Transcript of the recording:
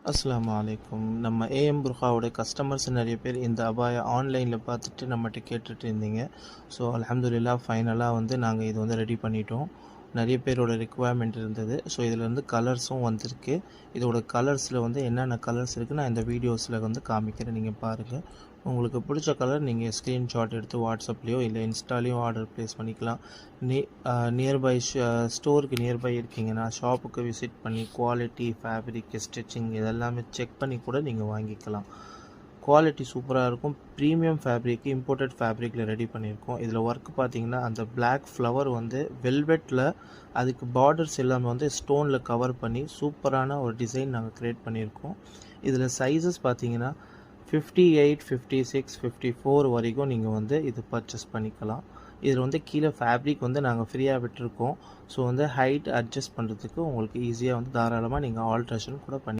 அஸ்ஸலாமு அலைக்கும். நம்ம ஏஎம் புர்ஹாவோட கஸ்டமர்ஸ் நிறைய பேர் இந்த அபாயா ஆன்லைனில் பார்த்துட்டு நம்மகிட்ட கேட்டுட்டு இருந்தீங்க. ஸோ அல்ஹம்துலில்லாஹ் ஃபைனலாக நாங்கள் இது ரெடி பண்ணிட்டோம். நிறைய பேரோட ரிக்குவயர்மெண்ட் இருந்தது. ஸோ இதில் கலர்ஸும் வந்திருக்கு. இதோட கலர்ஸில் என்னென்ன கலர்ஸ் இருக்குன்னு நான் இந்த வீடியோஸில் காமிக்கிறேன், நீங்கள் பாருங்கள். உங்களுக்கு பிடிச்ச கலர் நீங்கள் ஸ்க்ரீன்ஷாட் எடுத்து வாட்ஸ்அப்லேயோ இல்லை இன்ஸ்டாலேயோ ஆர்டர் ப்ளேஸ் பண்ணிக்கலாம். நியர்பை ஸ்டோருக்கு நியர்பை இருக்கீங்கன்னா ஷாப்புக்கு விசிட் பண்ணி குவாலிட்டி, ஃபேப்ரிக், ஸ்டிச்சிங் இதெல்லாமே செக் பண்ணி கூட நீங்கள் வாங்கிக்கலாம். குவாலிட்டி சூப்பராக இருக்கும். ப்ரீமியம் ஃபேப்ரிக், இம்போர்ட்டட் ஃபேப்ரிக்கில் ரெடி பண்ணியிருக்கோம். இதில் ஒர்க் பார்த்தீங்கன்னா அந்த பிளாக் ஃப்ளவர் வெல்வெட்டில் அதுக்கு பார்டர்ஸ் எல்லாமே ஸ்டோனில் கவர் பண்ணி சூப்பரான ஒரு டிசைன் நாங்கள் க்ரியேட் பண்ணியிருக்கோம். இதில் சைஸஸ் பார்த்தீங்கன்னா 58, 56, 54 வரைக்கும் நீங்கள் இது பர்ச்சேஸ் பண்ணிக்கலாம். இதில் கீழே ஃபேப்ரிக் நாங்கள் ஃப்ரீயாக விட்டுருக்கோம். ஸோ ஹைட் அட்ஜஸ்ட் பண்ணுறதுக்கு உங்களுக்கு ஈஸியாக தாராளமாக நீங்கள் ஆல்ட்ரேஷன் கூட பண்ணி